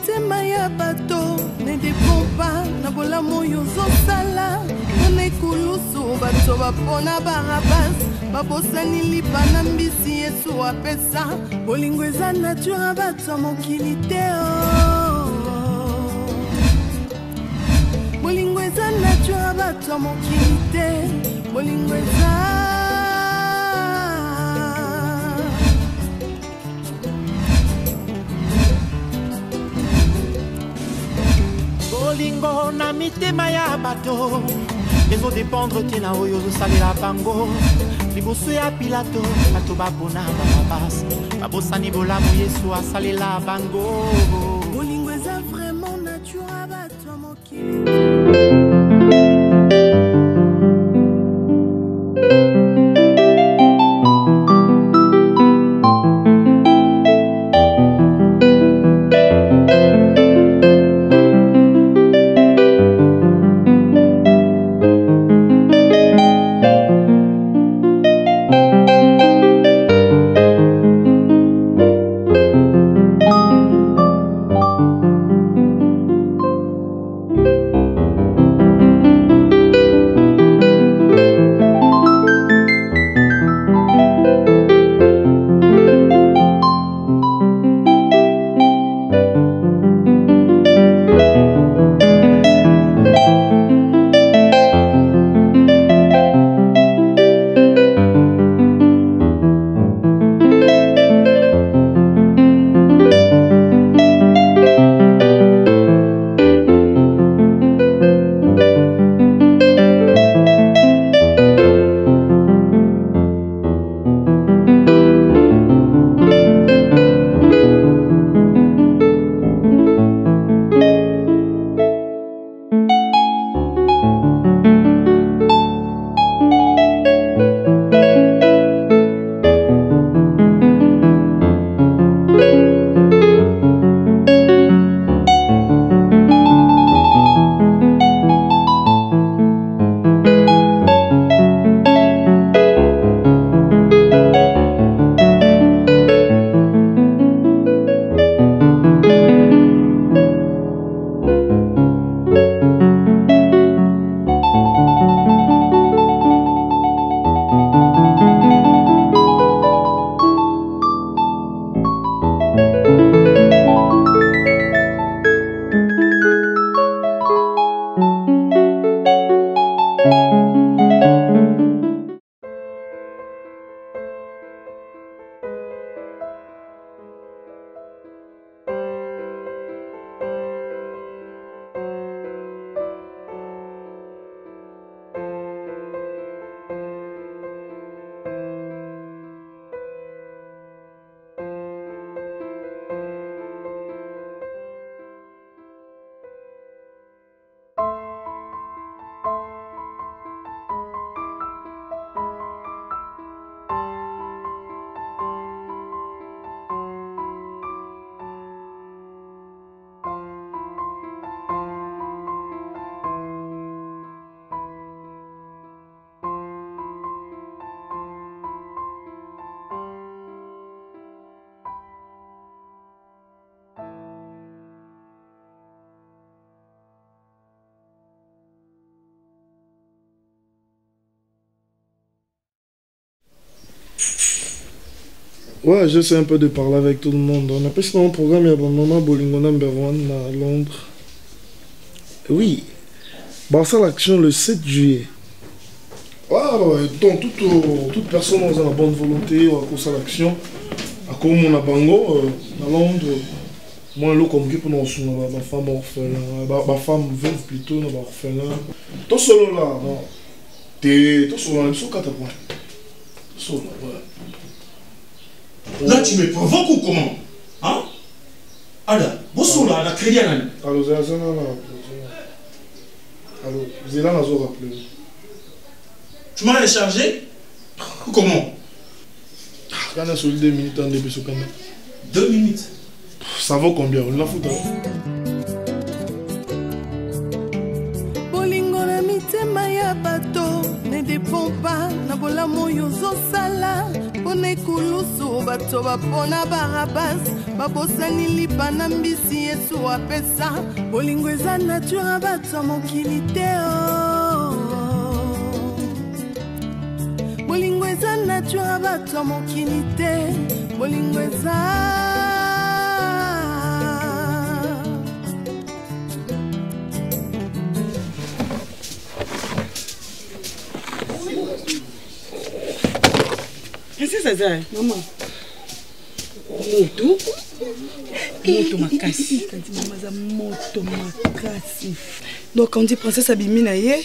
mitema ya bato ne dépend pas na bolamu yozosala na ekulusu bato bapona barabas babosani lipa na mbisi Yesu apesa bolingo eza nature bato mokili te bolingo eza nature bato mokili te bolingo eza bolingo na mitema ya bato ezodépendre te na oyo ozosalela bango liboso ya Pilato bato babona barabas babosani bolamu Yesu asalela bango bolingo eza vraiment nature bato mokili. Ouais, j'essaie un peu de parler avec tout le monde. On a pris un programme, il y a un moment Bolingo number 1 à Londres. Oui, Barça l'action le 7 juillet. Ouais, donc toute personne dans la bonne volonté, à cause de l'action, à cause de mon abango, à Londres, moi, je comme pour ma femme orphelin, ma femme veuve plutôt, ma orphelin. Tout solo là, non. Tout solo là, ils sont 4 points. Solo, ouais. Là, tu me provoques ou comment? Hein? Alors, bonsoir, là, la crédit à l'année. Alors, c'est là. Alors, c'est là, on rappelé. Tu m'as rechargé? Comment? Quand on a sur 2 minutes en début sur caméra. 2 minutes? Ça vaut combien? On l'a foutu. mitema ya bato ne dépend pas na bolamu oyo ozosala mpona ekulusu bato bapona barabas babosani lipa na mbisi Yesu apesa bolingo eza nature ya bato ya mokili te bolingo eza nature ya bato ya mokili te bolingo eza C'est ça, maman. Moto makasi. Moto makasi. Donc on dit princesse Abimina ye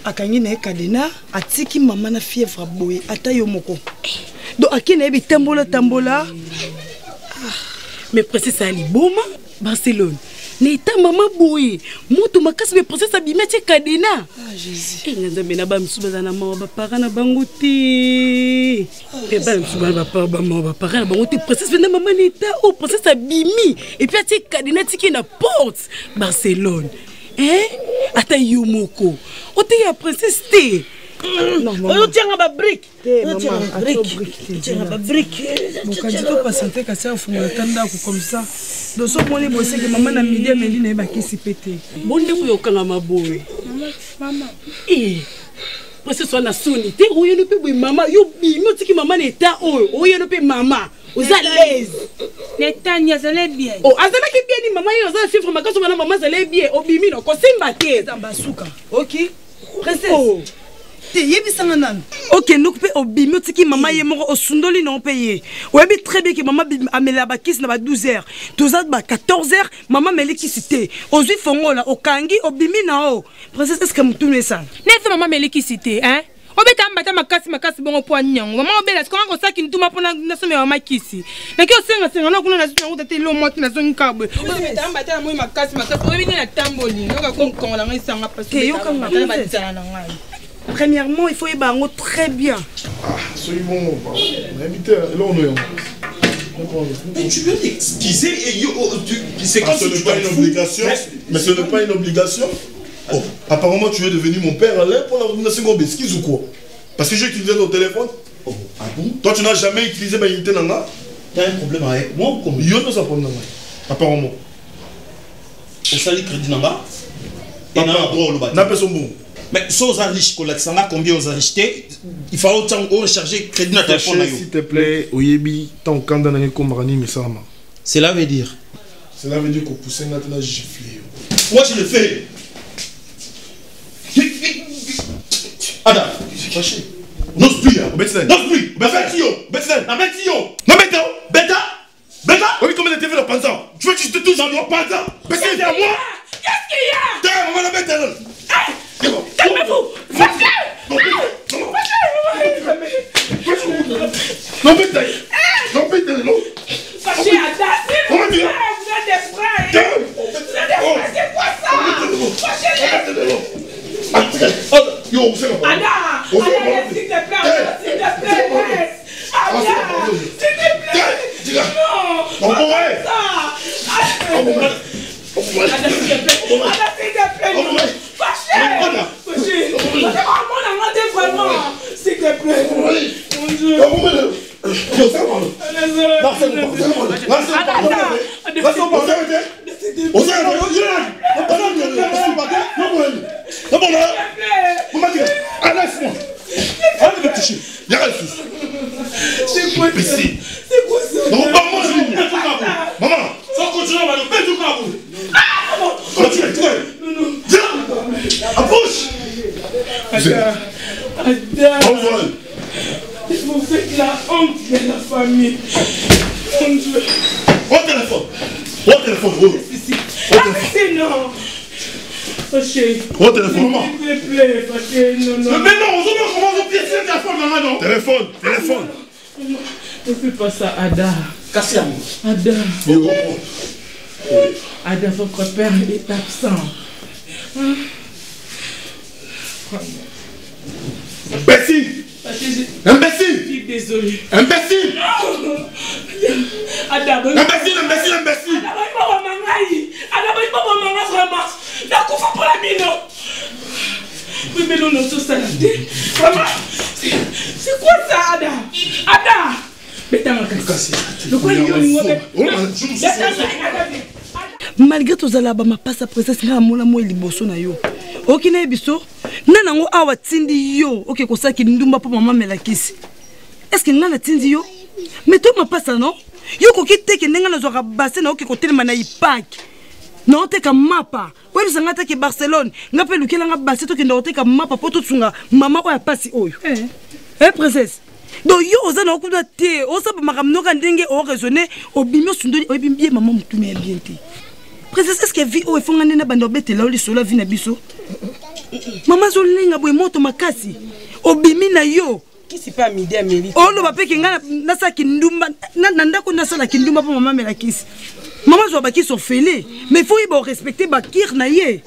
akangi na kadena atiki mama na fièvre boye ata yo moko. Donc akina yebi tambola. Mais princesse Ali Boma Barcelone. Neta mama boye moto makasi be princesse Abimina ti kadena. Ah Jésus. Et nza bena ba msuba na mama ba parana bango ti. Et ba msuba ba parana bango ti princesse vena mama neta oh princesse Abimi et puis ti kadena ti ki na porte Barcelone. Ata yo moko. O te ya princesse te. Non maman. O tianga ba brique. Maman, tianga ba brique. Bon quand tu peux pas sentir que ça faut me tanda comme ça. Donc so moni bosé que maman na midi mendi na ba kisi pété. Bonde ko yokanga maboy. Maman. Parce que soit na sonité, o yeno pe boy maman, yo bimi otiki maman neta o yeno pe maman. Vous êtes l'aise. Netanya zale bien. Oh, azala ki bien ni maman yo za fièvre makaso na maman zale bien. O bimi no ko simba te. Zambasuka. OK. Princesse. Te yebi sanganan. OK, nous pe o bimi otiki maman ye moko o sundoli non payé. O yebi très bien que maman amela ba kiss na ba 12h. 12h ba 14h, maman meli kisité. O zui fongola o kangi o bimi na o. Princesse est-ce que mutune ça? N'est-ce maman meli kisité, hein? Obeta mbata makasi bongo po nyongo mama obela siko ngo saki ntuma pona nasome wa makisi naki osenga na kuna nasu ngo tete lo moti na zongi kabwe obeta mbata na moi makasi obini na tamboli ngoka konkola ngisanga parce que yo kanga batana na ngai. Premièrement, il faut y bango très bien. Absolument. Invité là on est. Mais tu veux t'excuser et c'est comme si tu pas une obligation. Mais ce n'est pas une obligation. Oh, apparemment tu es devenu mon père Alain pour la nomination qu'on m'excuse ou quoi? Parce que j'ai utilisé ton téléphone. Oh, ah bon? Toi tu n'as jamais utilisé ma unité nana? Tu as un problème avec moi ou comment? Yo ne ça problème nana. Apparemment. Au sali crédit nana. Et nana droit le bâtiment. N'a pas son bon. Mais si on a riche collectionneur combien on a acheté? Il faut autant recharger crédit na téléphone. S'il te plaît, oyebi ton candidat n'a comme rani misama. Cela veut dire? Cela veut dire qu'on pousse un giflé. Moi je le fais. Adam, je suis fâché. N'ose plus, hein. N'ose plus. Oui, comment t'es fait le pensant? Tu veux que je te touche dans le pensant? Parce que c'est à moi. Qu'est-ce qu'il y a? Tiens, maman, la bête, calmez-vous. Non, Fâché, Ada, vous êtes des frères. C'est quoi ça? Fâché, yo, vous savez pas. Ada, s'il te plaît, s'il te plaît, Ada, s'il te plaît. Non, on pourrait. Ada, s'il te plaît. Fâché. Vraiment, s'il te plaît. Mon Dieu. C'est quoi ça? Non, maman, sans continuer, on va le faire tout comme vous faites la honte de la famille. Mon Dieu. Au téléphone, Arrêtez, non. Fâché. Au téléphone, maman. S'il te plaît, Fâché, non. Mais non, on se comment on pièce le téléphone, maman, non? Téléphone. Ne fais pas ça, Ada. Casse-la. Ada. Ada, votre père est absent. Imbécile. Je suis désolé. Imbécile. Ada, imbécile. malgré tout ça, ma passe après ça, c'est un mot moi il bosso na yo. Ok na biso, na nango awa tindi yo. Ok ko ça qui ndumba pour maman melakisi. Est-ce que ngana tindi yo? Mais toi ma passe non? Yo ko kite ke ndenga na zo ka bassin na ok ko telema na ipak. Non te ka mapa. Ouais bisa ngata ke Barcelone, ngape lukela nga bassin to ke ndo te ka mapa poto tsunga mama ko ya pasi oyo. Princesse. Donc yo oza na okuda te, osa ba makamnoka ndenge o raisonner, obimio sundoni, obimbie maman mutume bien te. Princesse, est-ce que vie o efongane na bando bete la oli solo vie na biso? Maman zo linga boy moto makasi. Obimi na yo. Qui c'est pas midi à midi? Oh lo ba pe kinga na sa kindumba na ndako na sala kindumba pour maman melakisi. Maman zo ba ki so fele, mais faut y bo respecter ba kir na ye.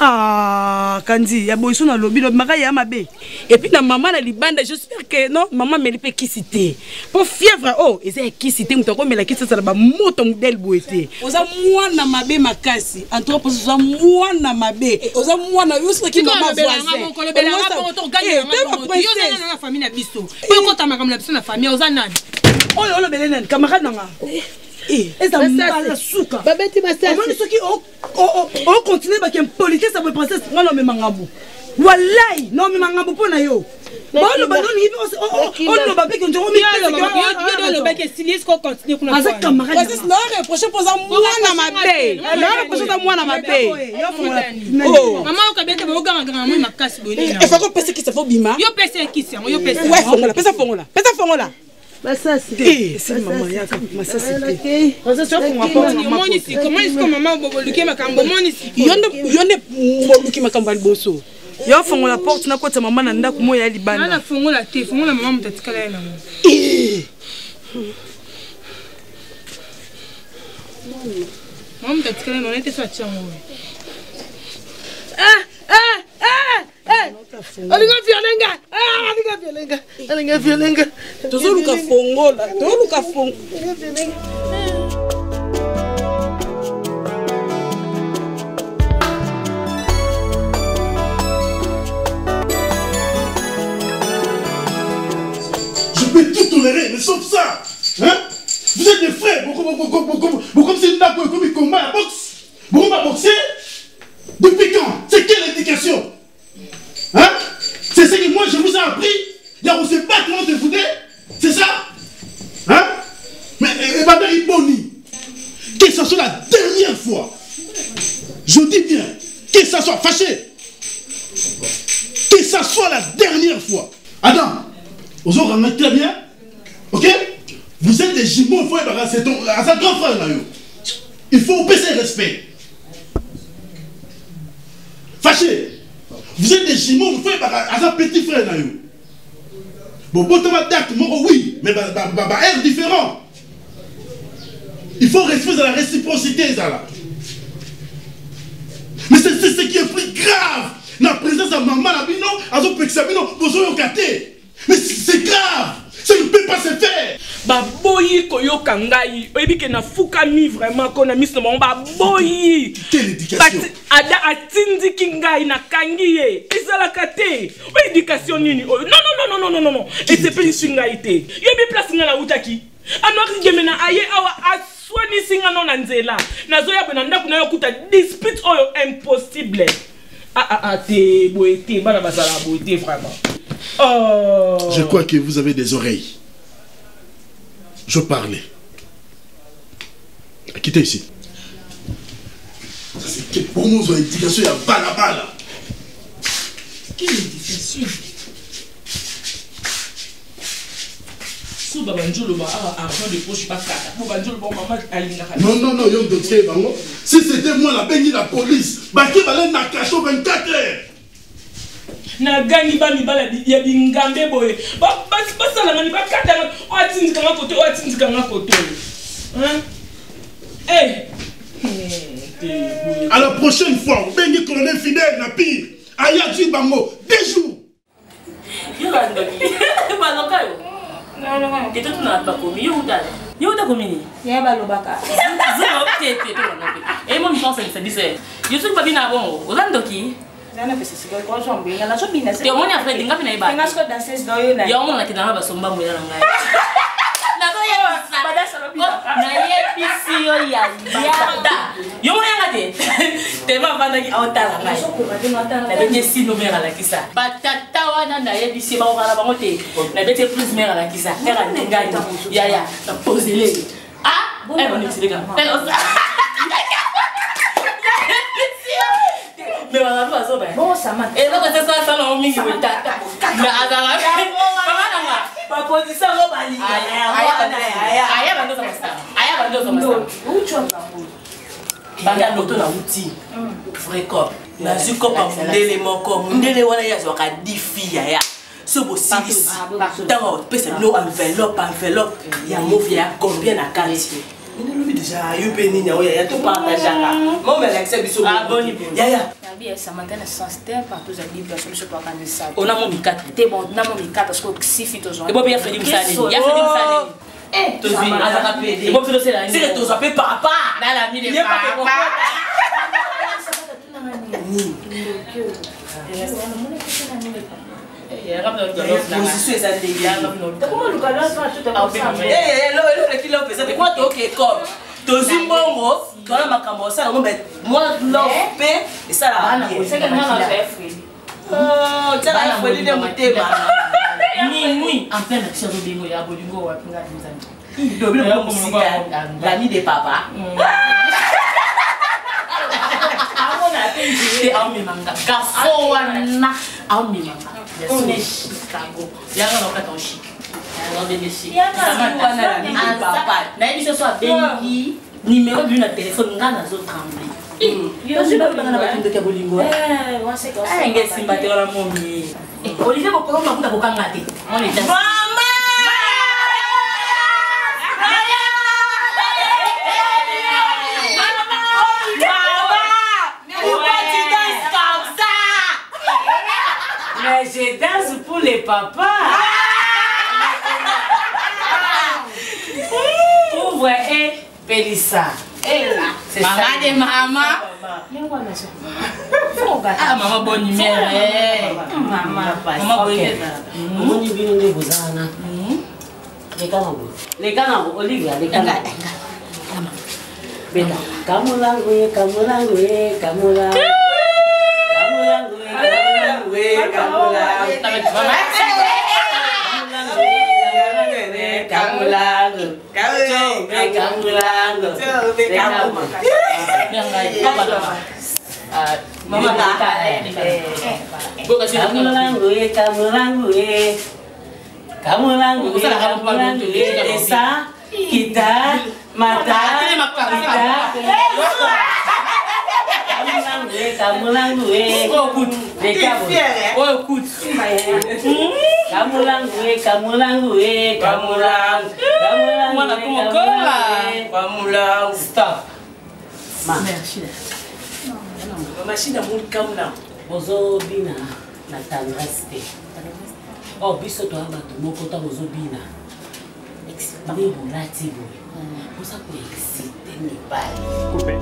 Ah, Kandi, ya boy so na lobi no maka ya mabe. Et puis na maman na libanda, j'espère que non, maman me lipe qui cité. Pour fièvre oh, et c'est qui cité mutako melakisi ça ba moto modèle boité. Oza mwana mabe makasi. Entre pour ça mwana mabe. Oza mwana yo so ki maman voisin. La famille na biso. Pour ko ta makam la biso na famille oza nani. Oh lo belenen camarade nanga. Et ça me souka. Babeti masasi. On ceux qui on continue ba kem politique ça peut princesse non mais mangabou. Wallahi non mais mangabou pona yo. Bon le ballon ni on le babé que on dirait mais le babé stylé qu'on continue pour la camarade. Parce que le prochain posant moi na mabe. Le prochain moi na mabe. Oh maman o kabete ba o grand moi makasi bonina. Et faut qu'on pense que ça faut bima. Yo pèse qui c'est yo pèse. Ouais fongola, pèse fongola. Pèse fongola. Masasi. C'est maman yaka masasi. Masasi tu vas pour moi moni si comment est-ce que maman boluki makambo moni si. Yonde boluki makambo boso. Yo fongola porte na kota maman na ndako moya libana. Na fongola te, fongola maman mutatikala yana. Maman mutatikala yana nete sa chango. Alinga violenga. Tuzuluka fongola, tuzuluka fongola. Je peux tout tolérer, mais sauf ça. Hein? Vous êtes des frères. Comme c'est une nappe, comme il combat à boxe. Vous va boxer? Depuis quand? C'est quelle éducation? Hein? C'est ce que moi je vous ai appris? Il y a aussi pas comment te foutre? C'est ça? Hein? Mais Madame Iboni, que ça soit la dernière fois, je dis bien, que ça soit fâché, que ça soit la dernière fois. Adam, vous en rendez très bien? Ok? Vous êtes des jumeaux, il faut être à sa grand frère là. Il faut baisser le respect. Fâché. Vous êtes des jumeaux, vous faites à sa petit frère là. Bon, oui, mais air différent. Il faut respecter la réciprocité, ça là. Mais c'est ce qui est plus grave. La présence de maman, mais c'est grave. Ça ne peut pas se faire. Baboyi koyoka ngai oyebi ke na fukami vraiment kona miso mo baboyi quelle éducation ada atindiki ngai na kangiye ezala kate o éducation nini oyo non et c'est plus singaité yebi place ngala utaki anwaki gemena aye awa aswani singa non nzela nazo ya bena ndaku na yokuta dispute oyo impossible te boité bana basala boité vraiment. Oh. Je crois que vous avez des oreilles. Je parlais. Quittez ici. C'est que pour nous, une éducation, il y a bala. Quelle éducation? Non, yo dossier, si c'était moi la béni la police, qui va aller dans 24 heures. Na gani ba mi bala ya bingambe boye ba sala mani ba kata o atindi kanga koto hein à la prochaine fois bengi colonel fidèle na pire ayati bango 2 jours yo ba loka yo non te tout na pas komi yo ta komi ni ya ba lobaka zero te e mo mi pense c'est bizarre yo suis pas bien bon olandoki Nana pesa sigari kwa shamba binga na shamba binga. Yo moni afre dinga pina iba. Binga sko dances do yo na. Yo moni na kidanga basomba mo yana ngai. Na do ya nayebisi yo ya yada yo moyanga te tema vandaki aotala ngai nabete sino mera lakisa batata wana nayebisi baokala bango te nabete plus mera lakisa era ndengani yaya posele mais on a vu à ça bon ça m'a et donc c'est ça non mingi tata mais azala pas position au bali aya bando ça où tu vas banda loto na uti vrai cop na zuko pa mundele moko mundele wana ya zo ka difi ya so bo silis tango pesa no enveloppe ya movie ya combien na carte. Il déjà eu béni ya tout partage là. Mon mais l'accès biso. Ah bon ya. Bien ça m'intéresse sensible par tous les personnes je peux organiser ça. On a mon mika. T'es bon, on a mon mika parce que si fit toujours. Et bon bien fait ça. Il a fait ça. Eh, tu vis à la paix. Et bon c'est là. C'est tu appelles papa. Dans la mine de papa. L'ami de papa. Numéro d'une téléphone, on a nos tremblés. Je suis pas dans la de Kabolingo. Olivier, pourquoi on m'a pas gâté? On est déjà. Mais je danse pour les papas. Ouvre et Pélissa. Et là, c'est maman de maman. Ah, maman bonne humeur. Maman bonne humeur. Les canards, Olivia, les canards. Beta, Kamulangue. Stop. Merci. Machine à mon camona. Bozo bina na tandraste. Oh, biso to abato moko ta bozo bina. Excité bolati boy. Pour ça pour exciter mes balles. Coupé.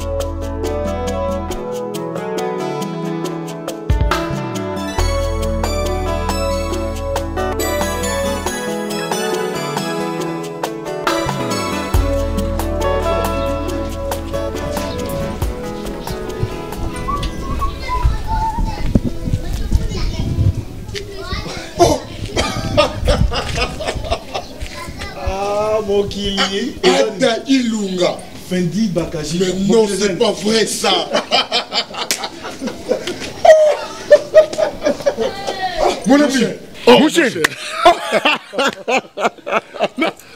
Mokili. Ada Ilunga. Fendi Bakaji. Mais non, c'est pas vrai ça. Mon ami. Mon cher.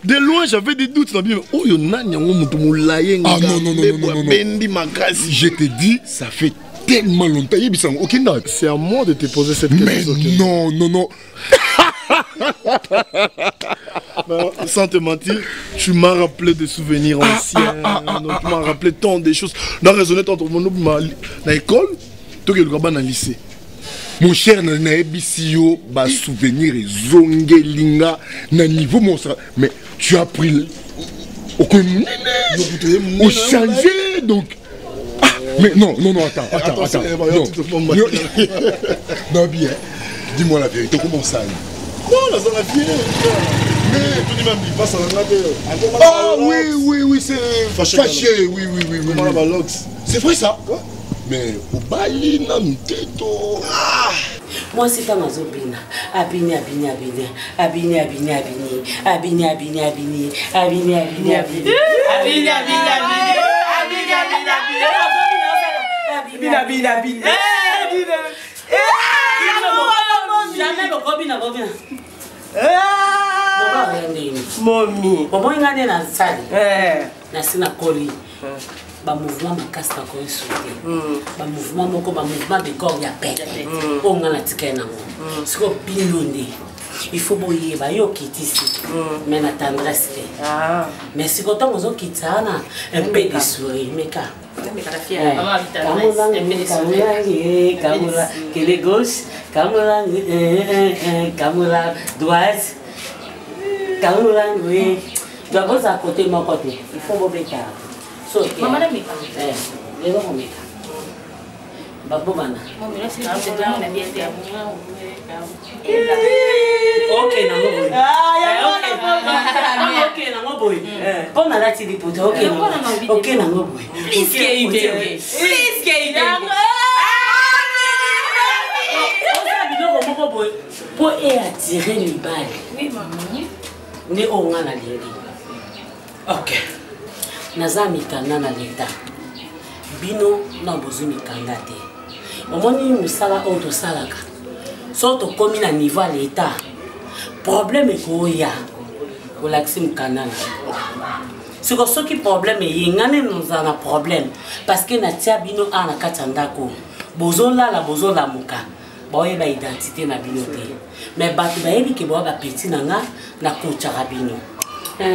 De loin, j'avais des doutes. Ah non. Je te dis, ça fait tellement longtemps. C'est à moi de te poser cette question. Mais non. Sans te mentir, tu m'as rappelé des souvenirs anciens. Donc, tu m'as rappelé tant de choses. Dans raisonner tant mon dans l'école, toi qui es dans le lycée. Mon cher, Naebisio, bah souvenir et zongelinga, na niveau monstre. Mais tu as pris au changé donc. Ah, mais non, attends. Non, bien. Dis-moi la vérité, comment ça? Non, là, ça va bien. Ah oui, c'est fâché. Oui. C'est vrai ça? Mais au Bali, non, moi c'est dans Zobina. Abini. Jamais le Robina. Momi. Comment il a dans la salle? Na Koli. Ba mouvement makasi na ko sauter. Ba mouvement moko ba mouvement de corps ya pète. On a la tika na ngo. Siko binonde. Il faut boyer ba yo kitisi. Mais na tendresse. Mais si quand on zo kitana un peu de sourire meka. Kamula kele gauche, kamula droite. Kamula oui. Tu vas à côté mon côté. Il faut boyer. Maman n'a mis pas. Les gens ont mis. Babomana. Ok, pour attirer les balles. Oui, maman. Ok. Naza mikanda na leta bino na bozu mikanda te omoni musala auto salaka so to komi na niveau à l'état problème ko ya ko laxi mikanda c'est que ce qui problème yengane nous a un problème parce que na tia bino ana katanda ko bozo la muka boye ba identité na bino te mais batu ba yebi ke boa ba petit nanga na kocha bino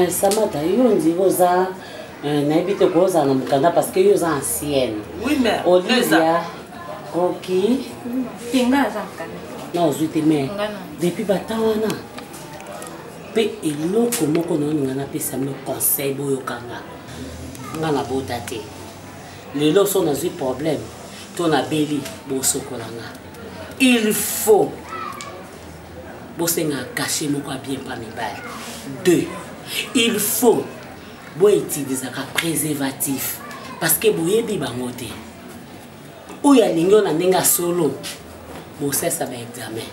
samata yo ndivoza n'habite quoi ça n'a parce que ils sont anciennes. Oui mais Olivia, ok. Tinga ça. Non, je te mets. Depuis batawana. Pe elo comment qu'on a appelé ça me conseil boyo kanga. Ngana botate. Les lots sont dans un problème. Ton abeli bo sokolanga. Il faut bossenga cacher mon quoi bien pas mes balles. 2. Il faut bo utiliser un préservatif parce que boyebi bangote ou ya lingo na ndinga solo bo ça va examen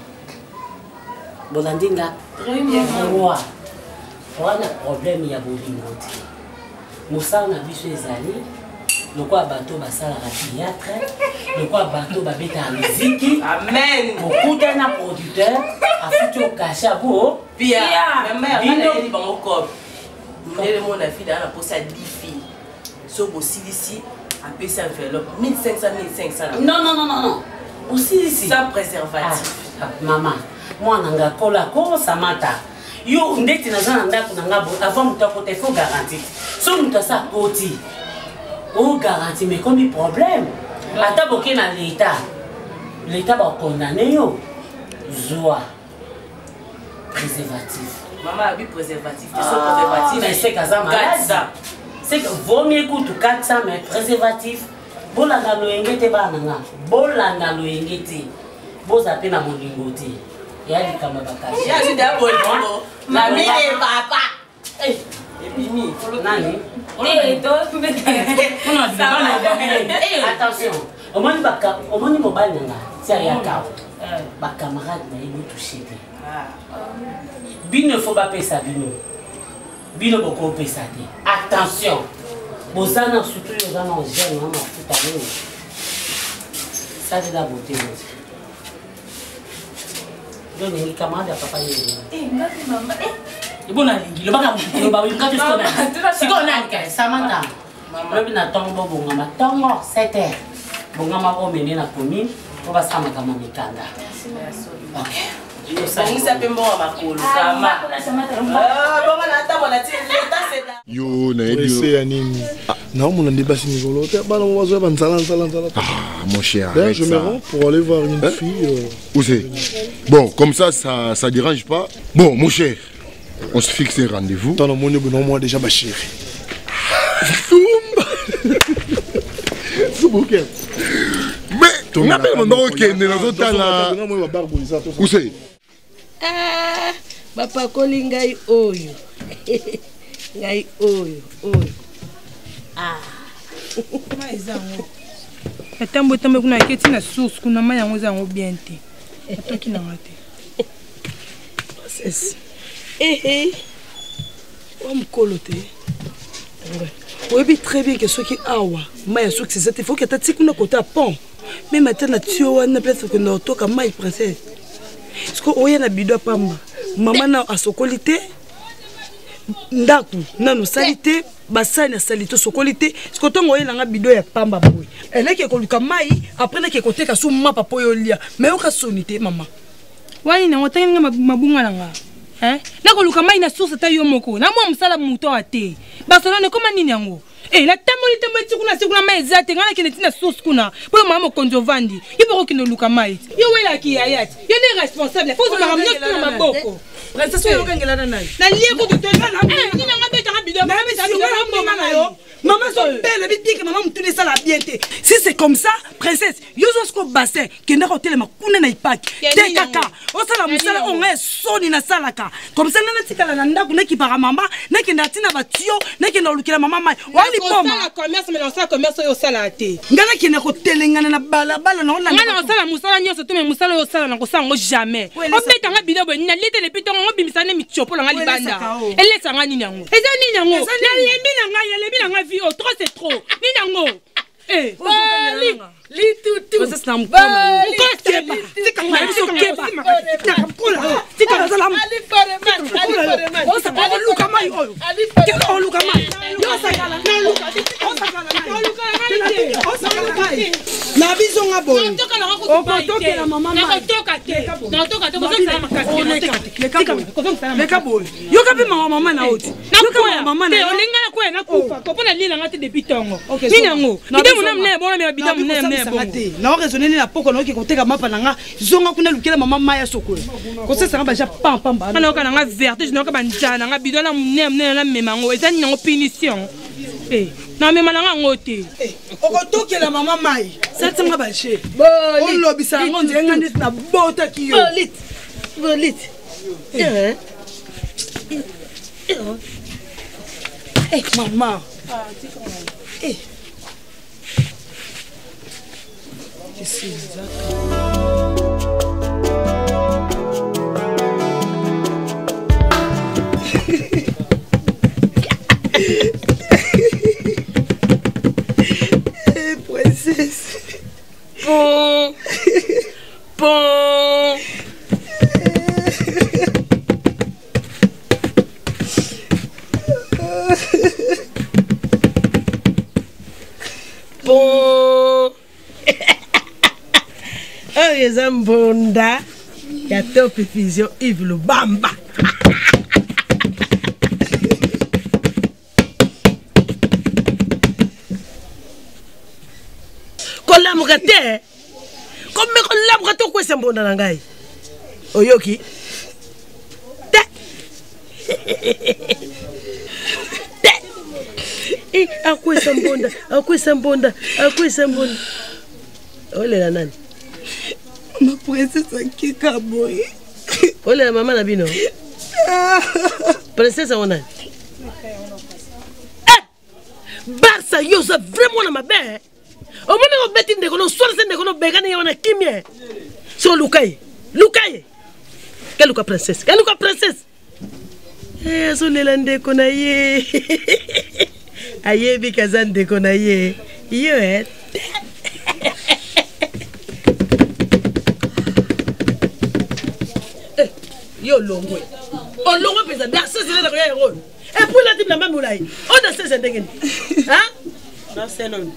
bolandinga roi wana problème ya bolingote musala na biso ezali lokwa bato basala ka théâtre lokwa bato babeta musique amen okuta na producteur afuti okasha bo pia même bango le monde a fait dans la poste à 10 filles. Sauf aussi ici, à payer enveloppe. 1500. Non. Aussi ici. Sans préservatif. Maman, moi, je suis cola, ça mata. Yo, ndeti na zana ndako na ngabo avant muta ko te faut garantie. So muta sa koti. O garantie mais comme problème. Ata boké na l'état. L'état va condamner yo. Zoa. Préservatif. Maman a vu préservatif. Mais c'est que ça malade. C'est que vaut mieux que tu 400 mais préservatif. Bolanda lo engete bananga. Bolanda lo engete. Boza pena molingote. Yali kama bakashi. Yali d'abord bon. Mami et papa. Eh, Bimi, nani? Attention. Omoni mobile nanga. C'est rien ka. Ba camarade na yebo toucher. Bino faut pas payer ça bino. Bino beaucoup payer ça. Attention. Bozana surtout les gens en jeune, on fout à nous. Ça c'est la beauté. Donc les camarades à papa yé. Maman. Bon ali, le baga le baga il quand si on a que ça manda. Maman na tongo bonga tongo 7h. Bonga ma ko meni na commune, on va sama kama mikanda. OK. Yo mon cher, je me rends pour aller voir une fille. Où c'est? Bon, comme ça dérange pas. Bon, mon cher, on se fixe un rendez-vous. Moi déjà ma chérie. Mais on appelle mon nom qui est dans l'autre là. Où c'est? bapakoli ngai oyo ngai oyo atambo tambo kuna keti na source kuna mai yango za ngo bien te atoki na ngate princesse wa mkolo te oyebi très bien que soki awa mai soki c'est ça il faut que tati kuna côté à pont mais maintenant na tio wana peut-être que no toka mai princesse parce que oya na bido pamba mama na asokoli te ndaku nanu salite basani salite sokolite parce que tongo oya nga bido ya pamba boy eleke ko luka mai après na ke côté ka sou mapa po yo lia mais o ka sonité mama wani na ngotenga mabunga langa na ko luka mai na source ta yo moko na mo msala muto ate Barcelone koma nini yango la tamoli tamoli tikuna sikuna mai zate ngana kene tina source kuna po mama konjo vandi ibo kino luka mai yo wela ki ayat yo ne responsable faut se ramener sur maboko princesse yo kangela na nai na lié ko to tela ni na ngabe tanga bido na be saluka mama yo maman so belle bi que maman mutune ça la bien té si c'est comme ça princesse yo zo sko bassin kenda ko tele makuna na ipaki te kaka o sala musala on est soni na salaka comme ça na tikala na ndaku na kipara mama na kenda tina batio na kenda lukila mama mai wali poma la commerce mais ça commerce yo sala te ngana kenda ko telengana na bala bala na ona ngana sala musala nyoso to me musala yo sala na ko sango jamais o beta nga bido bo na lite le pitongo ngo bimisane mi chopo nga libanda elle sanga nini yango eza nini yango na lembi na nga vie trop c'est trop ni nango li tutu ça c'est un peu na raisonner na poko na okoteka mapa nanga zonga kuna lukela mama maya soko ko se sanga baja pam pam ba na okana nga verte je na okabanja nga bidona mne na memango ezani nango punition na mema nanga ngote okotokela mama mai satanga bache on lobisa ngo ndenga ndisi na bota kiyo bolit mama ici princesse bon eza mbonda ya top vision Yves Lubamba kolamuka te kome kolamuka to kwesa mbonda na ngai oyoki te akwesa mbonda olela nani ma princesse kika boy olela mama na bino princesse ona Barça yo za vraiment na mabe omona ko beti ndeko no sola ndeko no begana yona kimie so lukai ke luka princesse so lela ndeko na ye ayebi kaza ndeko na ye yo yo longwe olongwe pesa Barça zile na koya rôle et pour la type na mamulai on a ces ndengeni Barcelone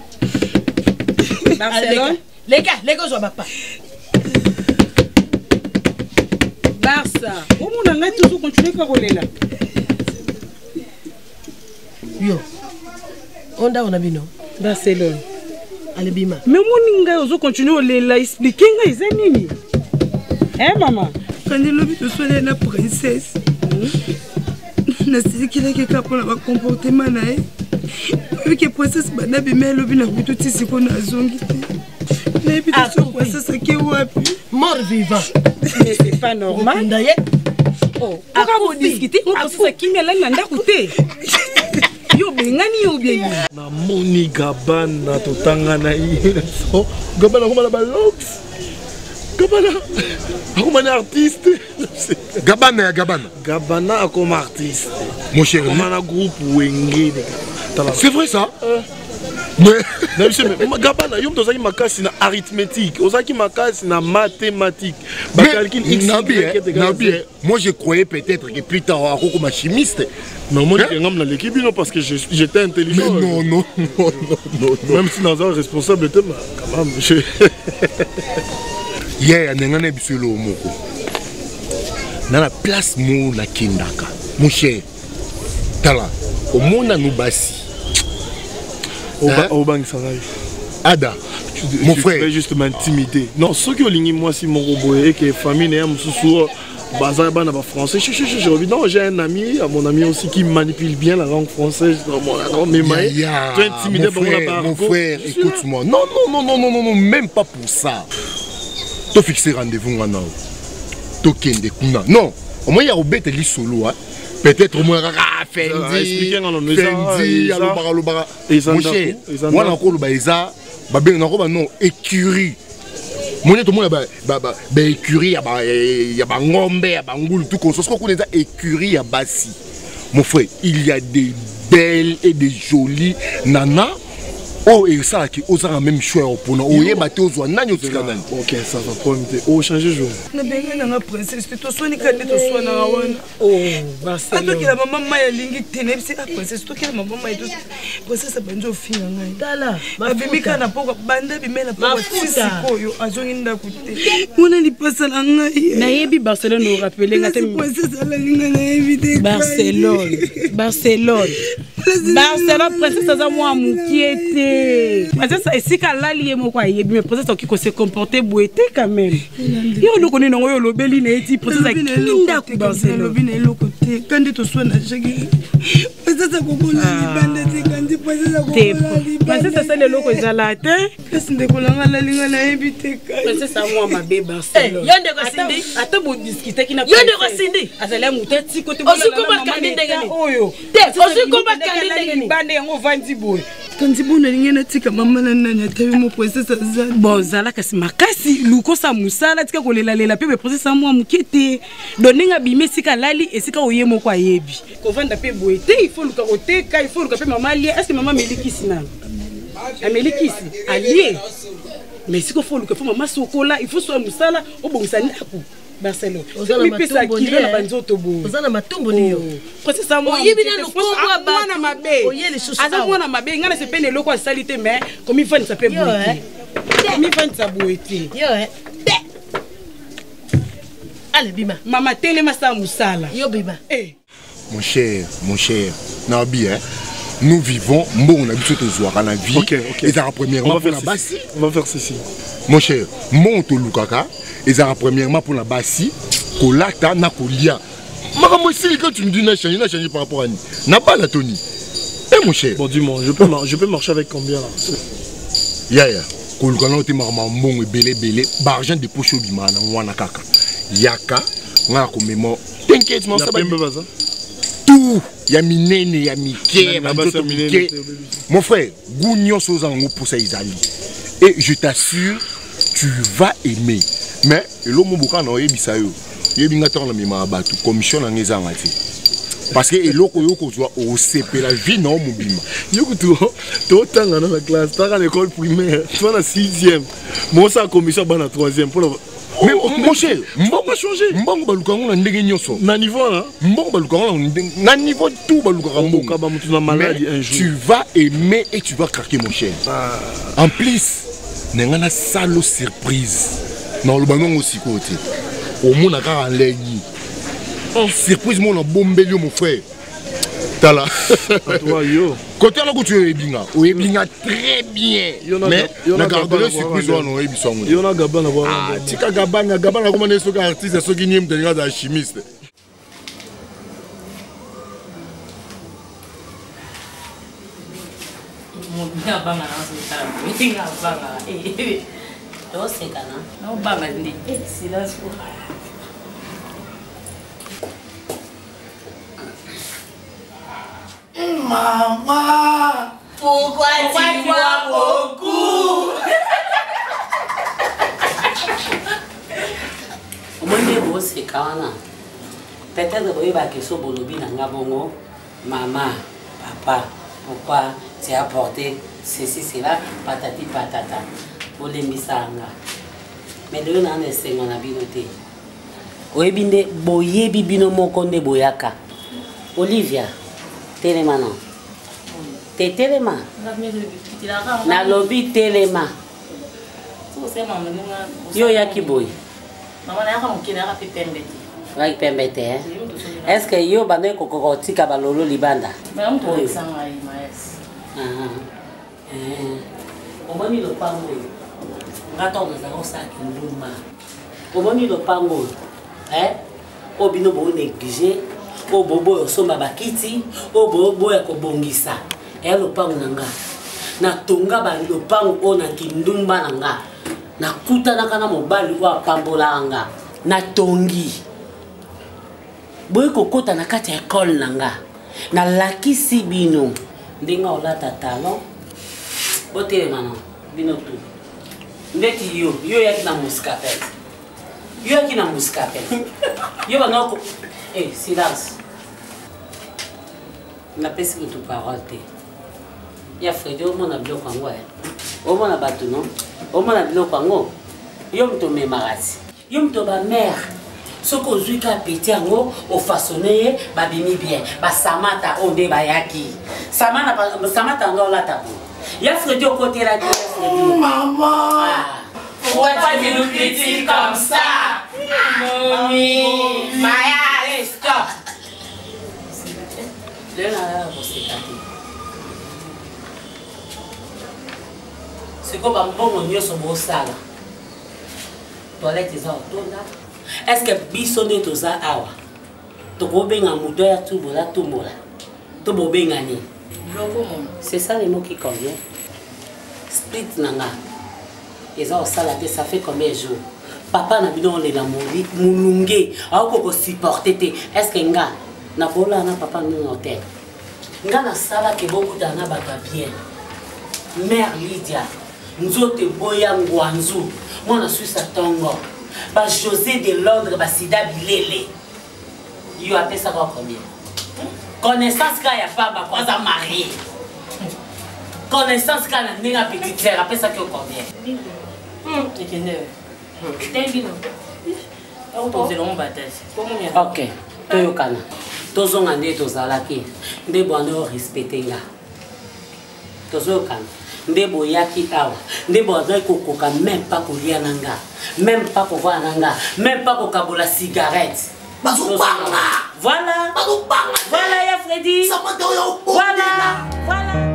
les gars zo papa Barça comment on a toujours continuer par olela yo onda on a bino Barcelone allez bima mais mon ninga ozo continuer olela expliquer nga eza nini maman quand il lobi to soler na princesse na sikila ke kapona ba comportement na que princesse bana bima lobi na butu tisiko na zongi te na bitu so princesse ke wapi mort vivant mais c'est pas normal Oh, pourquoi vous discutez? On pense ça qui met là nanda côté. Yo bengani yo bien. Na moni Gabana totanga na so Gabana comme la balox. Gabana comme artiste. Gabana comme artiste. Mon cher, comme un groupe Wenge. C'est vrai ça? Mais Gabana, yo tozaki makasi na arithmétique, ozaki makasi na mathématique. Ba calcul x y. Moi je croyais peut-être que plus tard comme un chimiste. Non, moi je suis dans l'équipe non parce que j'étais intelligent. Mais non. Même si dans un responsable quand même Hier nengane bisolo moko. Na la place mo na kindaka. Mon cher. Tala, au monde nous basi. Au banc Ada, mon frère. Je vais juste m'intimider. Non, ceux qui ont ligné moi si mon robot et que famille n'est pas français. Non, j'ai un ami, mon ami aussi qui manipule bien la langue française. Tu es intimidé mon frère, écoute-moi. Non, même pas pour ça. Tu fixes rendez-vous maintenant. Tu kende kuna. Non, au moins il y a au bête li solo. Peut-être au moins Fendi, alobara. Mon cher, moi encore le baïza, non écurie. Mon tout le monde a écurie, il y a ngombe, il y a bangoul, tout comme ça. Ce qu'on connaît écurie à Bassi. Mon frère, il y a des belles et des jolies nanas. Oh, et ça qui ose la même choix pour nous. Oh, battu aux nani au Canada. Ok, ça va pas me oh, changer jour. Na benga na princesse, tu sois ni kande to sois na wana. Oh, Barcelone. Ato ki la maman maya lingi teneb c'est princesse, to ki la maman maya to princesse banjo finga ngai. Dala, ma bimika na poko banda bimela poko tsiko yo azongi ndakute. Mona ni pasa na ngai. Na yebi Barcelone au rappeler ngate princesse ala linga na éviter. Barcelone, princesse za moi mukiete. Princesse esika lali mo kwa yebi mais princesse qui se comporter boité quand même. Yo lo connais non yo lo beli na eti princesse kinda ku Barcelone. Lo bina lo côté quand tu sois na jagi. Princesse ko bola ni banda te quand princesse ko bola ni. Princesse ça le loko ezala te. Princesse ndekolanga la linga na éviter. Princesse a moi ma bé Barcelone. Yonde ko sindi. Ata bo discuter kina. Yonde ko sindi. Azala mutati côté bola. Osuko ba kandi ndegeni. Oyo. Osuko ba kandi ndegeni. Bande yango vandi boy. Quand tu bonnes rien tika maman na nanya tabi mo princesse azana. Bon zala kasi makasi luko sa musala tika kolela lela pe princesse moi mukete. Doninga bime sika lali esika oyemo kwa yebi. Ko vanda pe boete il faut luka koteka il faut luka pe maman lié. Est-ce que maman melikisi na? Amelikisi allié. Mais si ko faut luka faut maman sokola il faut soit musala obongisa ndaku. Barcelone. Mi pesa kilo na banzoto bo. Ozana matumbo niyo. Parce ça moi. Oyebi na lokombo ba na mabe. Oyeli susu. Aza mwana mabe ngana se pene loko salite mais comme il faut ça peut boiter. Comme il faut ça boiter. Yo Allez bima. Mama tele masa musala. Yo bima. Eh. Mon cher, Nabi hein. Nous vivons, on a vu ce soir à la vie. Ok. Et ça premièrement pour la basse. On va faire ceci. Mon cher, mon to lukaka. Et ça premièrement pour la bassi, kolata na kolia. Maman si quand tu me dis n'a changé par rapport à ni. N'a pas la Tony. Eh mon cher. Bon dis-moi, je peux marcher avec combien là? Ya. Kolukana te maman bon belé. Ba argent de poche bima na wana kaka. Yaka nga ko memo. T'inquiète mon ça va. Tout. Ya minene, ya mike, mon frère, gougnon sozango pour ça izali. Et je t'assure, tu vas aimer. Mais l'homme boka na oyebisa yo. Yebinga ton la mema batu commission na ngeza ngati. Parce que eloko yo ko zwa o CP la vie na mobima. Yo to tanga na la classe, ta à l'école primaire, toi na 6e. Moi ça commission ba na 3e pour la. Mais mon cher, on va changer. Mbongo balukango na ndenge nyonso. Na niveau là, mbongo balukango na niveau tout balukango mbongo. Ba mutu na maladie un jour. Tu vas aimer et tu vas craquer mon cher. En plus, nengana salo surprise. Non le banon aussi côté. Au monde a car en ligne. En surprise mon bombelio mon frère. Tala. Toi yo. Côté là que tu es binga. O binga très bien. Mais na garder surprise on o ebisongo. Yo na gabana voir. Ah, tika gabana comment est-ce que artiste so qui nyem tenga da chimiste. Nga banga na so nga banga. Do sekana. No banga ndi. Silence. Maman, pourquoi tu bois beaucoup? Moi, c'est quand peut-être que vous avez question bongo, maman, papa, pourquoi tu as apporté ceci, cela, patati patata, pour les misanga. Mais de l'un des cinq, on a bien noté. Oebinde boye bibino mokonde boyaka. Olivia, telema non. Te telema. Na lobby telema. Yo yaki boy. Maman na yaka mukina yaka pembete. Vai pembete hein. Est-ce que yo bande kokokoti ka balolo libanda? Mais on te sanga ai maes. Omoni lo pango. Ngato na zako sa kinduma. Omoni lo pango. Obino bo négligé, obobo osomba bakiti, obobo ya kobongisa. Lopango nanga. Na tonga ba lopango ona kindumba nanga. Na kuta na kana mobali wa pambola nga. Na tongi. Boy kokota na kati ya école nanga. Na lakisi bino. Ndenga olata talon. Botere mano. Bino tu. Ndeti yo yaki na muscapet. Yo yaki na muscapet. Yo banoko. Silence. Na pesi tu parole te. Ya Freddy o mona biloko ngo o mona batu non. O mona biloko ngo. Yo mto me marasi. Yo mto ba mère. Soko zuika petit ngo o façonner ba bimi bien. Ba samata onde ba yaki. Samata ngo la tabu. Ya Freddy au côté là. Maman. Pourquoi tu nous critiques comme ça? Mommy, Maya, allez, stop. C'est comme un bon oignon sur mon salle. Toilette, ils ont tout là. Est-ce que bisonné tout ça? Tu peux bien en mouton à tout là, tout là. Tu peux bien gagner. C'est ça les mots qui conviennent. Split nanga. Ils ont ça là, ça fait combien de jours? Papa n'a pas de la moulungue. Aoko supporter. Est-ce que nga na bola na papa nous hôtel. Nga na sala ke beaucoup d'ana baka bien. Mère Lydia, nzote boya ngwanzu. Moi na suis sa tongo. Ba José de Londres ba sida bilele. You appelle ça combien? Connaissance ka ya pas ba kwa za marié. Connaissance ka na nina petite sœur appelle ça combien? Ok, toyokana. Tozonga nde tozalaki. Nde bwando respecter nga. Tozokana. Nde boyaki awa. Nde bwando kokoka même pas kolia nanga. Même pas kovoir nanga. Même pas kokabola cigarette. Bazubanga. Voilà. Bazubanga. Voilà ya Freddy. Voilà. Voilà.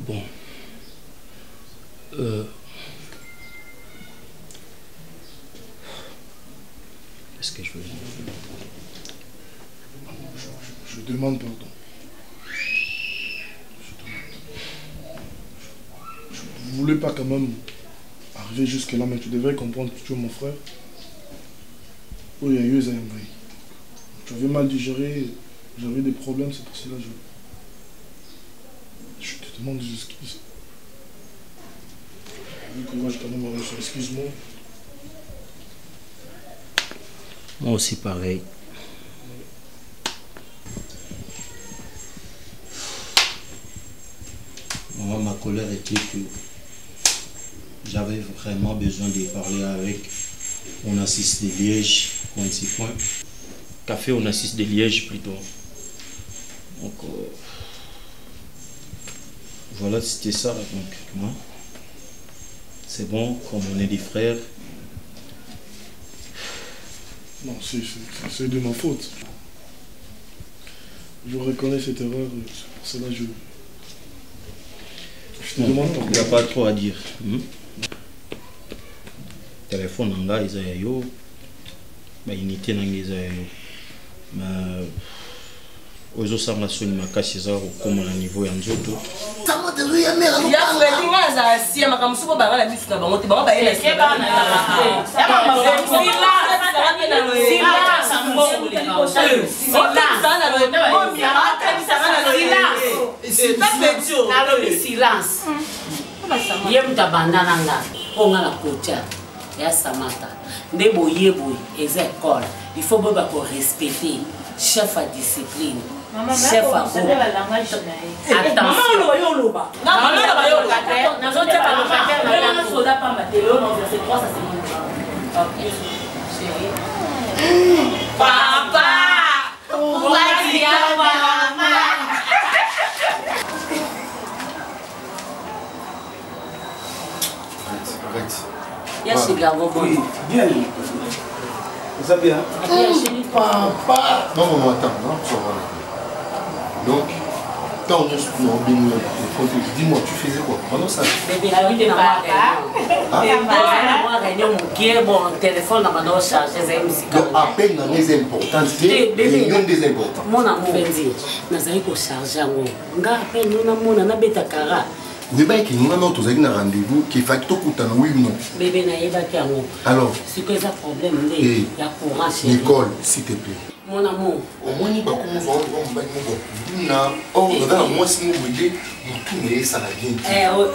Bon. Qu'est-ce que je veux dire? Je demande pardon. Je ne voulais pas quand même arriver jusque là, mais tu devrais comprendre que tu es mon frère. Oui, il y a eu un envahi. Tu avais mal digéré, j'avais des problèmes, c'est pour cela que je te demande des excuses. Du courage quand même, excuse-moi. Moi aussi pareil. Moi Moi, ma colère était que j'avais vraiment besoin de parler avec mon assiste de Liège, Coin. Café on assiste de Liège plutôt. Donc voilà, c'était ça. Donc moi, c'est bon, comme on est des frères. Non, c'est de ma faute. Je reconnais cette erreur, c'est pour cela que je te demande pardon. Il n'y a pas trop à dire. Téléphone nanga izaya yo, ba unité nanga izaya yo. Mais ozo sanga soni makasi za ko na niveau ya nzoto. Sama de ya mera no. Ya ngati za sia makamusuko banga la bisu na bango te bango ba yela ke ba na ya Samata nde boye eza école il faut boba ko respecter chef à discipline chef à go attention papa Yes, c'est bien. Oui, bien. Vous savez bien? Papa. Non, non, attends, non, ça va. Donc, quand on est sur nos dis-moi, tu faisais quoi pendant ça? Bébé, la vie de papa. Mon téléphone n'a pas chargé. Donc, à peine dans les importantes, réunion des importants. Mon amour, Benzi, nous avons chargé. Nous avons fait vous avez dit que nous avons un rendez-vous qui fait que tout le temps, oui ou non? Bébé, alors, c'est que ça problème, il y a courant chez Nicole, s'il te plaît. Mon amour. Au moins, il va commencer à oh, regarde, moi, si nous voulons, tout est ça la bien. On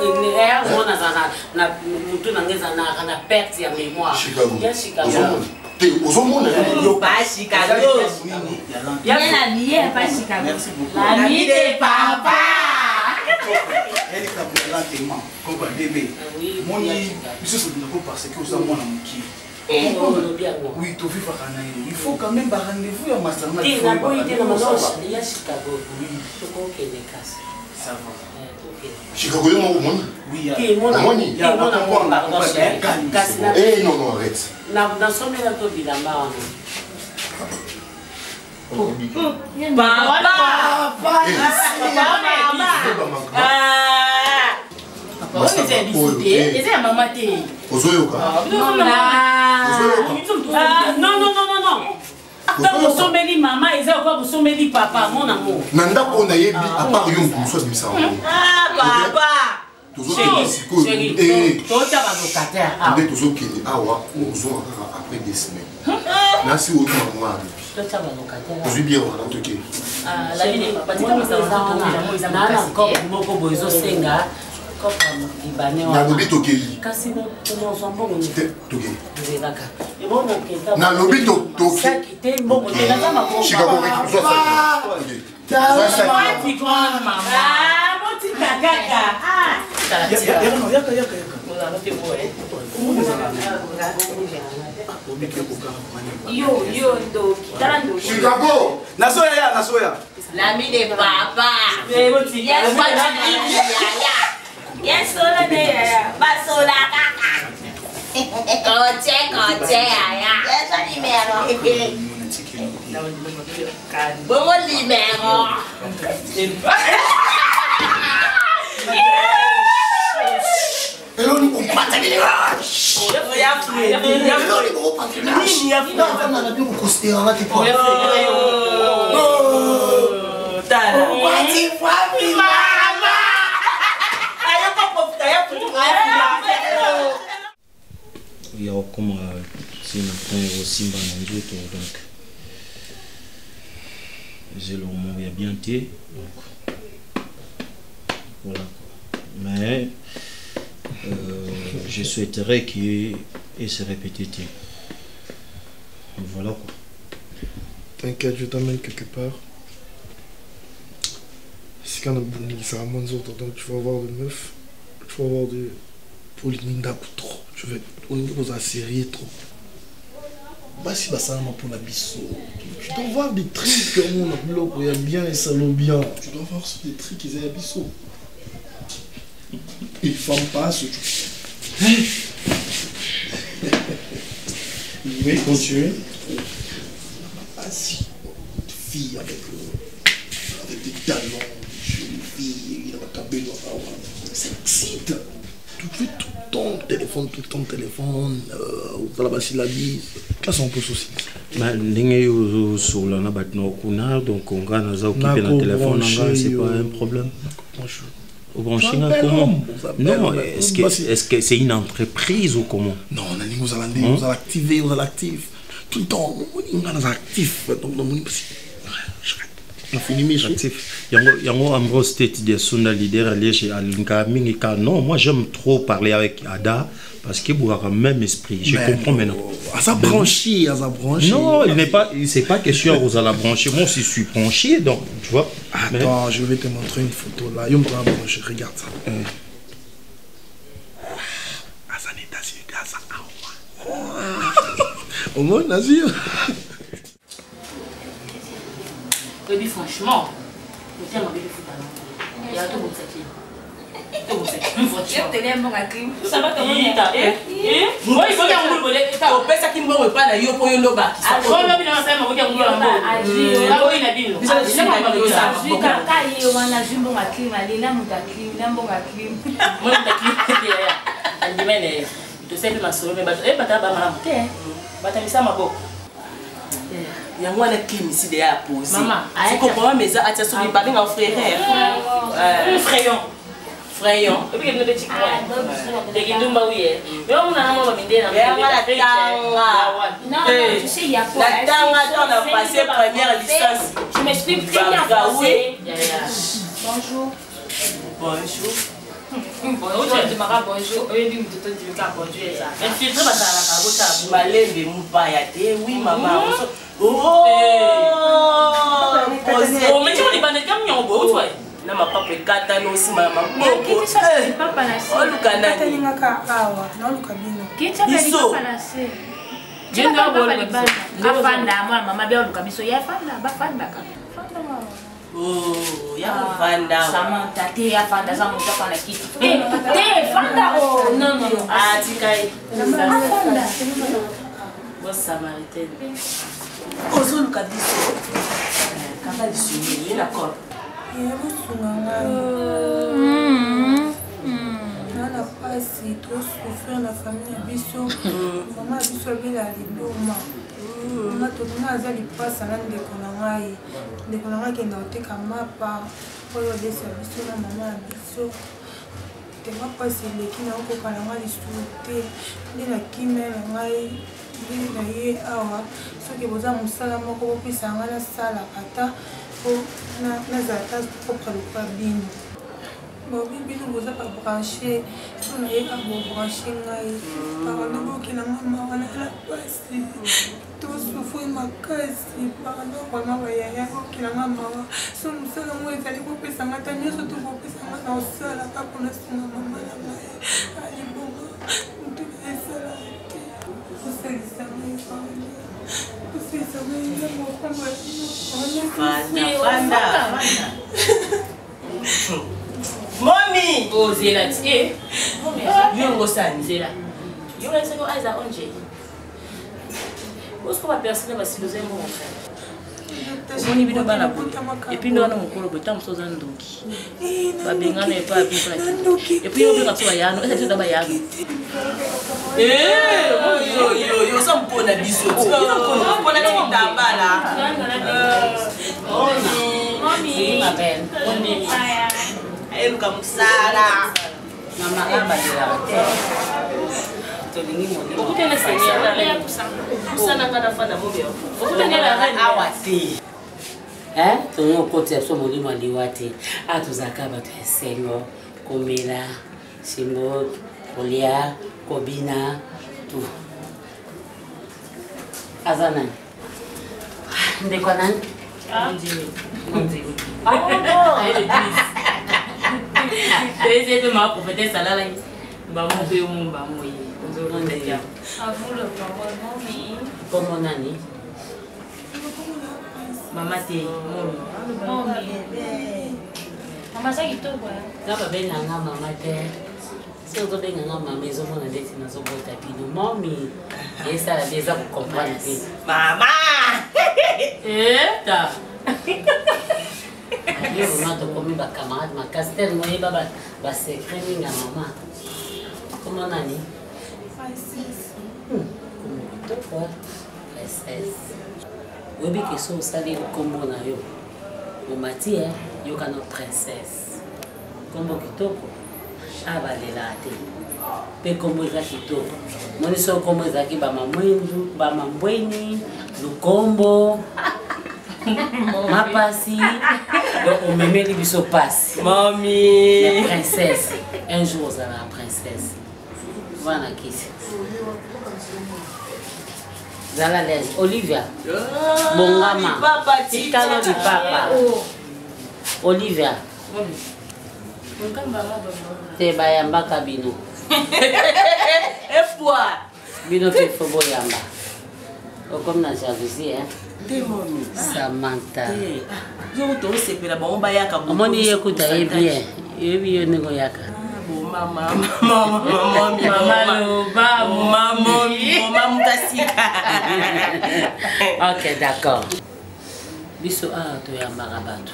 a perdu la mémoire. Chicago. Aux hommes, pas Chicago. Il y a la vie, pas Chicago. La vie de papa. Elle est lentement, comme un bébé. Mon monsieur, c'est parce que vous avez mon amour. Oui, tu vis il faut quand même un rendez-vous à Masterman. Il y a Chicago. Oui. Ça va. Chicago, il y a mon monde. Oui, il y a non, non, arrête. Maman, ils ont encore sommeil papa, mon amour. Nanda on a yebi à part yon pour soit de ça. Papa. Chérie, toi tu vas locataire. Vous êtes aux qui awa après des semaines. Merci au moi. Toi tu vas locataire. Je suis bien en tout cas. La vie n'est pas petite, ça va encore beaucoup besoin senga. Na lobi tokeli. Kasi no sombo ni. Tokeli. Zelaka. E bon mon kenta. Na lobi tokeli. Sakite bon mon kenta ma ko. Chicago avec toi ça. Ti grande maman. Ah, mon ti kaka. Ah. Yaka. Yo do. Tarando. Chicago. Nasoya. L'ami de papa. Yes, sola de basola kaka. Coche, ya. Yes, libero. Bomo libero. Hello, ni compata ni il y a comme c'est une point aussi donc j'ai le moment il y a bien été donc voilà mais je souhaiterais qu'il se répète voilà quoi. T'inquiète, je t'emmène quelque part. esika na bundikisaka mwa nzoto, donc tu vas avoir de meufs, tu vas avoir de Pauline trop. Tu vas olingi sérieux trop. Basi basalama pour la biso. Tu dois voir des trucs comme on a bloc, il y a bien et ça bien. Tu dois voir des trucs qui sont à biso. Une femme passe. Oui, continuez. Ah si, une fille avec des talons, une fille, ça excite. Tout le temps téléphone, vous allez passer la bise. Là, c'est un peu souci. Mais sur la donc on gagne occupé le téléphone, c'est pas un problème. Au branching comment? Non, est-ce que c'est une entreprise ou comment? Non, vous allez activer, vous allez actif. Tout le temps, on est actif. Donc, Yango Ambro State de Sunda leader alléger à l'Inka. Non, moi j'aime trop parler avec Ada parce qu'il a le même esprit. Je comprends maintenant. À sa branchée, Non, il n'est pas, c'est pas question où à la brancher. Moi aussi je suis branché, donc tu vois. Attends, je vais te montrer une photo là. Yom la brancher, regarde ça. Au moins, Nazir. Baby, franchement, je tiens ma bébé foot à l'entrée. Il y a tout bon sac. Une voiture. Ça va te dire. Moi, il faut qu'il y ait un boulot. Tu as opéré ça qui me va pas là. Il faut qu'il y ait un boulot. Ah, je vais bien ça. Je vais bien un boulot. Ah, oui, il a dit. Je vais bien un boulot. Je vais bien un boulot. Il y a un clim ici derrière posé. Maman, tu comprends mais ça a soumis pas bien frère. Frayon. Et puis il y a des petits coins. Des guindumba oui. Mais on a un moment mindé dans la tanga. Non, tu sais il y a quoi? La tanga on a passé première licence. Je m'exprime très bien français. Bonjour. Bonjour. Bonjour, tu m'as bonjour. Oui, tu te dis que bonjour ça. Mais tu sais pas ça la cabota. Malembe mupayate. Oui maman. Oh. Mais tu dis pas de camion beau toi. Na mapapa ekata nosi mama moko papa na se olukana ni ngaka awa na olukabino kicha bali papa na se jenda bolo afanda mwa mama bia olukabiso ya fanda ba fanda ka fanda mama oh ya fanda Samantha te ya fanda za muta kana kitu te fanda oh non ah tikai fanda bo samaritaine ozolukabiso kamba disuni na ko nana pasi tosouffrir na famille biso mama biso abela lidoma mama tolinga aza lipasa na ndeko na ngai akenda koteka mapa oyo odesa biso na mama ya biso tema pasi eleki na okoka na ngai lisusu te nde nakime na ngai nde na ye awa soki boza mosala moko bopesa ngai nasalaka ata nazalaka propre lokwa bino bino boza babranche so nayeka bobranche ngai parano bokelanga mawa nala pasi tosufri makasi parano vraimen bayaya bokelanga mawa so mosala mo ezali kopesanga ta nyonso to kopesanga na osala kaka nasunga mama na ngai alibonga motu na esala te osalisanga efani Mommy! Oh, Zela, eh? Yongo San. Zela. Yongo San, eyes are on J. What's for a person of a citizen? Et puis nous avons encore le temps de se donc. Babinga n'est pas bien. Et puis on va faire Yano, c'est tout d'abord Yano. Yo sommes pour la biso. Pour la tabala. Mommy, ma belle. Mommy. Elle comme ça là. Maman a battu la terre. Ukutana senya na kusana kana fana mobile. Ukutana la awati. Tono kote so molimo liwate atuzaka batho esengo komela simbo kolia kobina tu azana ndekwana Ndiwe Ah bon? C'est que ma prophétesse là là. Bah mon père mon bah moi. À vous le parole, mamie. Comment nani? Maman t'es Mamie. Maman ça qui te voit. Kaka benga nga mama te. Si ozo benga nga mama ezomona ndeti nazobota bino. Mami, esala déjà pour comprendre pe. Maman. Ta. Yo mama to komi ba camarade ma castel moye baba ba secret minga mama. Comment nani? To quoi? SS. Webi ke so sali kombo na yo. O mati yo kana princesse. Kombo kitoko. Abalela te. Pe kombo za kitoko. Moni so kombo za ki ba mamwendu, ba mambweni, lukombo. Mapasi. Donc on me met biso passe. Mamie. La princesse. Un jour ça la princesse. Voilà qui c'est. Zala les Olivia. Bongama. Tikalo di papa. Olivia. Te bayamba kabino. Espoir. Bino pe fobo yamba. O comme na jalousie hein. Te mami. Samantha. Je vous donne ces pédales bon bayaka. Omoni yekuta bien. Yebi yo nego yaka. Maman, ok, d'accord. Biso a to ya marabatu.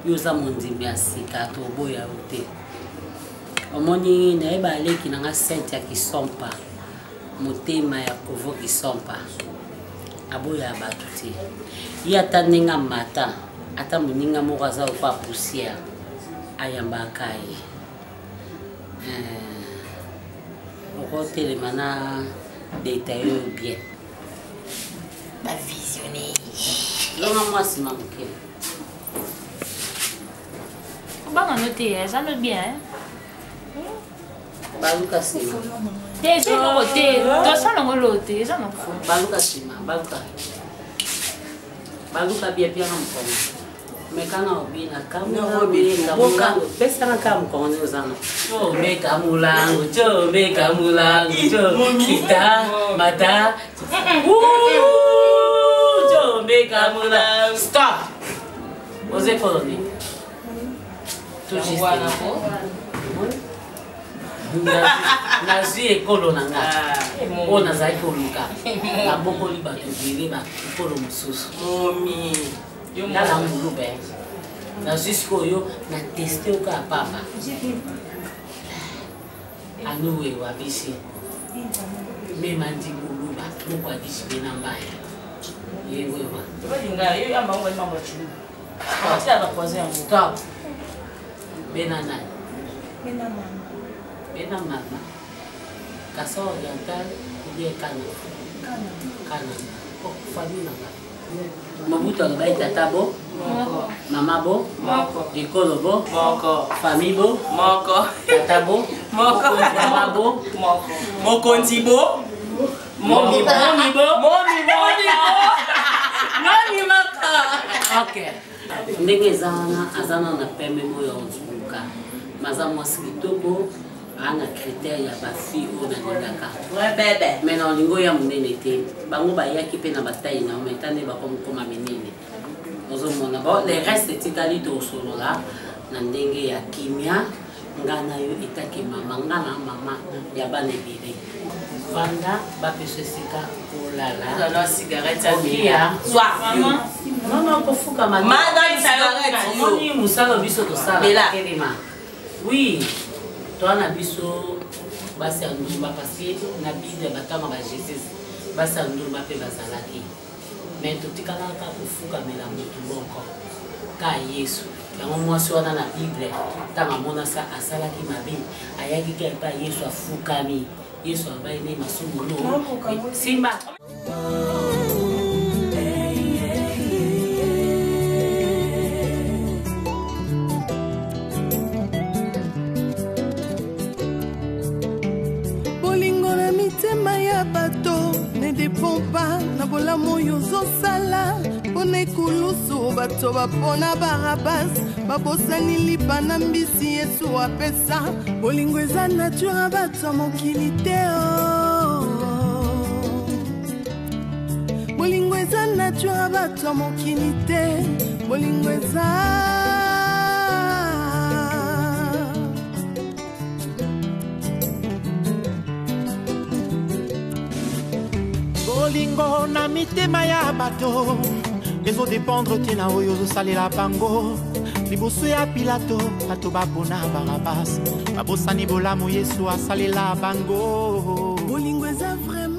Yo za mondimi asika to boya ote. Omoni na eba leki na nga sente ya kisompa. Motema ya kovo kisompa. Aboya batu te. Ya taninga mata. Ata muninga mo kaza kwa poussière. Ayamba kai. Au télémana détaillé bien. Pas visionné. Non, moi c'est manqué. Bah noté, ça note bien. Baluka sima. T'es sur le côté, toi ça non l'autre, ça non faut. Baluka sima, baluka. Baluka bien bien en forme. Mais quand on vient à Kamulango, personne n'a qu'à me connaître aux amis. Oh, mais Kamulango, mais Kamulango, Kita, Mata. Ouh, mais Kamulango. Stop! Osez colonier. Tout juste. Nazi ekolo nanga. O nazai koluka. Na boko liba tubiri ba ekolo mususu. Momi. Dans la moulube, dans jusqu'au yo, na testé au cas papa. À nous et à Bissi. Mais m'a dit mouluba, pourquoi Bissi bien en bas. Et oui, oui. Tu vas dire, il y a un moment où il m'a battu. Tu as croisé un mot. Stop. Benana. Benana. Kasso oriental, il y a Kana. Kana. Oh, famille là-bas. Mabuto albai tata bo, mama bo, ekolo bo, famille bo, tata bo, mama bo, mokonzi bo, momi bo, momi maka. Ok. Ndenge azana na peme moyo nzuka. Maza mwasi kitoko ana critère ya ba fille o na ndaka. Ouais bébé. Mais non lingo ya munene te. Bango ba yaki pe na bataille na metane ba koma menene. Ozo mona ba les restes tikali to solo la na ndenge ya kimia ngana yo etake mama ngana mama ya bana bébé. Vanda ba pese sika olala. La cigarette ya soir. Maman ko fuka ma. Madame cigarette. Moni musala biso to sala. Kelema. Oui. Toi na biso basi andumba parce na bide batama ba Jesus basi andumba pe bazalaki mais totikala ka kufuka mela mutu moko ka Yesu yango mwasi wana na Bible tanga mona sa asalaki mabe ayaki ke pa Yesu afukami Yesu abai ne masumu no simba. dépend pas na bolamu oyo ozosala mpona ekulusu bato bapona barabas babosani lipa na mbisi yesu apesa bolingo eza nature bato ya mokili te bolingo eza nature bato ya mokili te bolingo eza bolingo na mitema ya bato ezodépendre tina oyo ozosalela bango liboso ya pilato bato bapona barabas babosani bolamu yesu asalela bango bolingo eza vraiment